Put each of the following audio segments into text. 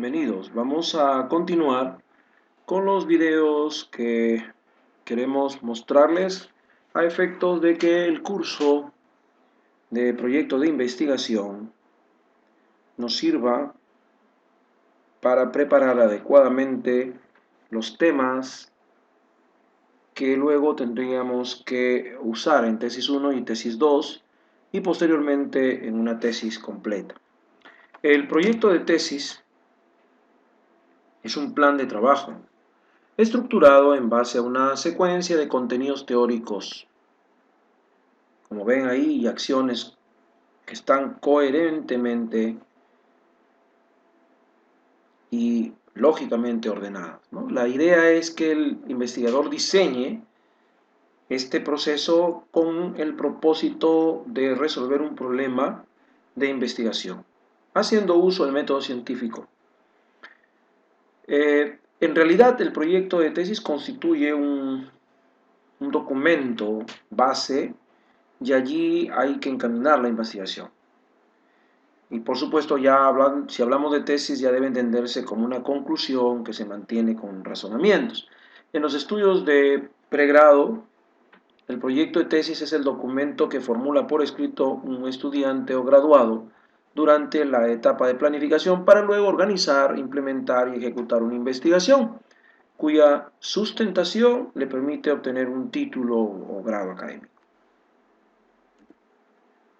bienvenidos. Vamos a continuar con los videos que queremos mostrarles a efectos de que el curso de proyecto de investigación nos sirva para preparar adecuadamente los temas que luego tendríamos que usar en tesis 1 y tesis 2 y posteriormente en una tesis completa. El proyecto de tesis es un plan de trabajo estructurado en base a una secuencia de contenidos teóricos, como ven ahí, y acciones que están coherentemente y lógicamente ordenadas, ¿no? La idea es que el investigador diseñe este proceso con el propósito de resolver un problema de investigación, haciendo uso del método científico. En realidad, el proyecto de tesis constituye un documento base y allí hay que encaminar la investigación. Y por supuesto, si hablamos de tesis, ya debe entenderse como una conclusión que se mantiene con razonamientos. En los estudios de pregrado, el proyecto de tesis es el documento que formula por escrito un estudiante o graduado durante la etapa de planificación para luego organizar, implementar y ejecutar una investigación, cuya sustentación le permite obtener un título o grado académico.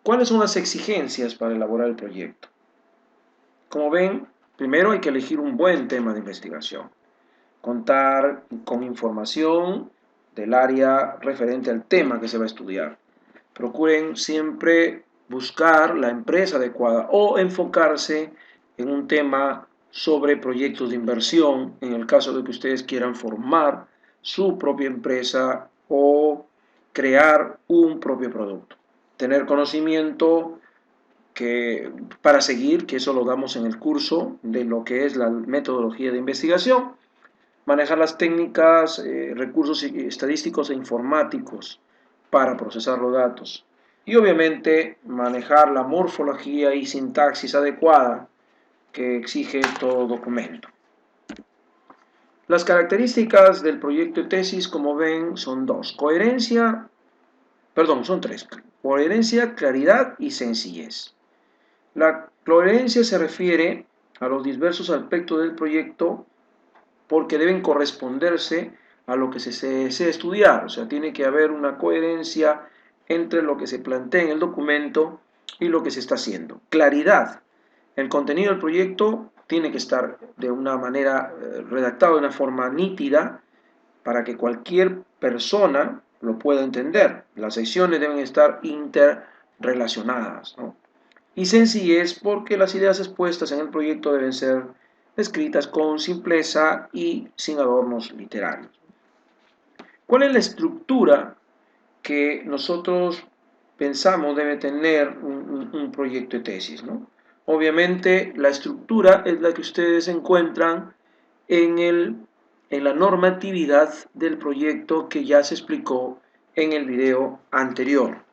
¿Cuáles son las exigencias para elaborar el proyecto? Como ven, primero hay que elegir un buen tema de investigación, contar con información del área referente al tema que se va a estudiar. Procuren siempre buscar la empresa adecuada o enfocarse en un tema sobre proyectos de inversión, en el caso de que ustedes quieran formar su propia empresa o crear un propio producto. Tener conocimiento para seguir, que eso lo damos en el curso de lo que es la metodología de investigación, manejar las técnicas, recursos estadísticos e informáticos para procesar los datos y obviamente manejar la morfología y sintaxis adecuada que exige todo documento. Las características del proyecto de tesis, como ven, son son tres: coherencia, claridad y sencillez. La coherencia se refiere a los diversos aspectos del proyecto porque deben corresponderse a lo que se desea estudiar, o sea, tiene que haber una coherencia entre lo que se plantea en el documento y lo que se está haciendo. Claridad: el contenido del proyecto tiene que estar de una manera redactado de una forma nítida para que cualquier persona lo pueda entender. Las secciones deben estar interrelacionadas, ¿no? Y sencillez, porque las ideas expuestas en el proyecto deben ser escritas con simpleza y sin adornos literarios. ¿Cuál es la estructura que nosotros pensamos debe tener un proyecto de tesis, ¿no? Obviamente la estructura es la que ustedes encuentran en la normatividad del proyecto que ya se explicó en el video anterior.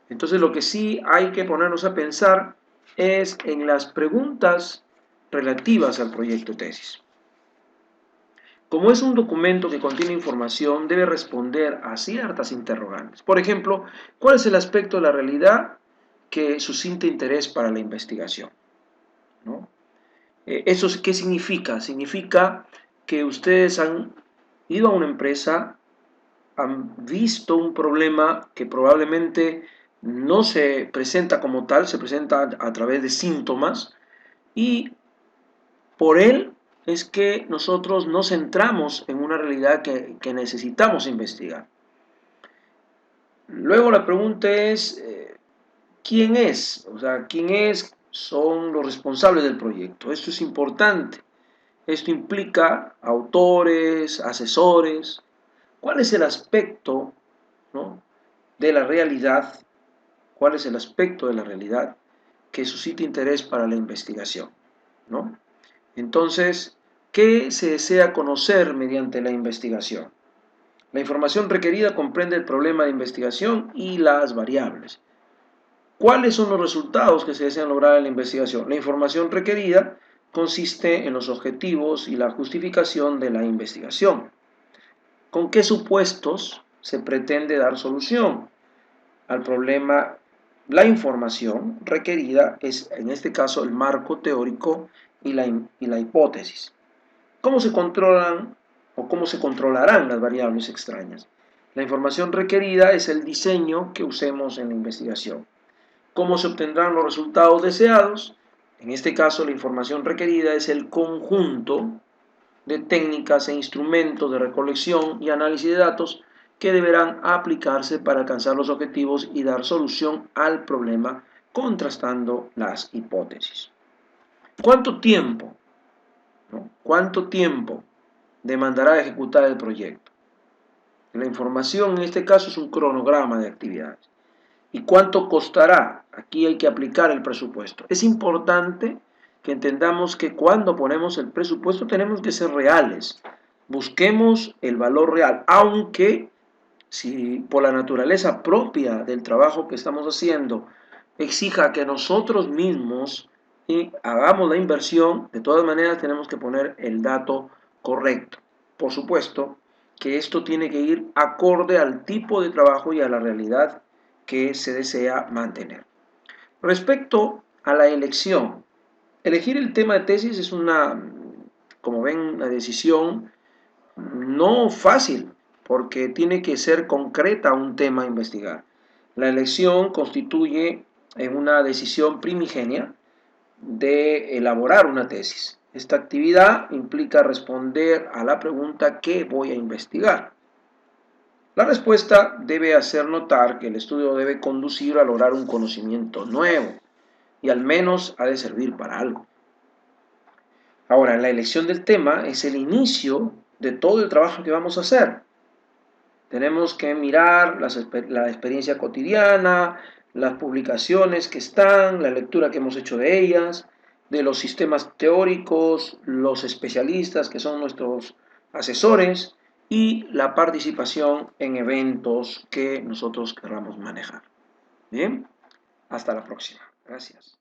Entonces lo que sí hay que ponernos a pensar es en las preguntas relativas al proyecto de tesis. Como es un documento que contiene información, debe responder a ciertas interrogantes. Por ejemplo, ¿cuál es el aspecto de la realidad que suscita interés para la investigación? ¿No? ¿Eso qué significa? Significa que ustedes han ido a una empresa, han visto un problema que probablemente no se presenta como tal, se presenta a través de síntomas, y por él es que nosotros nos centramos en una realidad que necesitamos investigar. Luego la pregunta es, ¿quién es? O sea, ¿quiénes son los responsables del proyecto? Esto es importante. Esto implica autores, asesores. ¿Cuál es el aspecto, ¿no?, de la realidad? ¿Cuál es el aspecto de la realidad que suscita interés para la investigación, ¿no? Entonces, ¿qué se desea conocer mediante la investigación? La información requerida comprende el problema de investigación y las variables. ¿Cuáles son los resultados que se desean lograr en la investigación? La información requerida consiste en los objetivos y la justificación de la investigación. ¿Con qué supuestos se pretende dar solución al problema? La información requerida es, en este caso, el marco teórico y la hipótesis. ¿Cómo se controlan o cómo se controlarán las variables extrañas? La información requerida es el diseño que usemos en la investigación. ¿Cómo se obtendrán los resultados deseados? En este caso, la información requerida es el conjunto de técnicas e instrumentos de recolección y análisis de datos que deberán aplicarse para alcanzar los objetivos y dar solución al problema, contrastando las hipótesis. ¿Cuánto tiempo? ¿No? ¿Cuánto tiempo demandará ejecutar el proyecto? La información en este caso es un cronograma de actividades. ¿Y cuánto costará? Aquí hay que aplicar el presupuesto. Es importante que entendamos que cuando ponemos el presupuesto tenemos que ser reales. Busquemos el valor real, aunque si por la naturaleza propia del trabajo que estamos haciendo exija que nosotros mismos hagamos la inversión, de todas maneras tenemos que poner el dato correcto. Por supuesto que esto tiene que ir acorde al tipo de trabajo y a la realidad que se desea mantener. Respecto a la elección, elegir el tema de tesis es como ven, una decisión no fácil, porque tiene que ser concreta un tema a investigar. La elección constituye una decisión primigenia de elaborar una tesis. Esta actividad implica responder a la pregunta ¿qué voy a investigar? La respuesta debe hacer notar que el estudio debe conducir a lograr un conocimiento nuevo y al menos ha de servir para algo. Ahora, la elección del tema es el inicio de todo el trabajo que vamos a hacer. Tenemos que mirar la experiencia cotidiana, las publicaciones que están, la lectura que hemos hecho de ellas, de los sistemas teóricos, los especialistas que son nuestros asesores y la participación en eventos que nosotros queramos manejar. Bien, hasta la próxima. Gracias.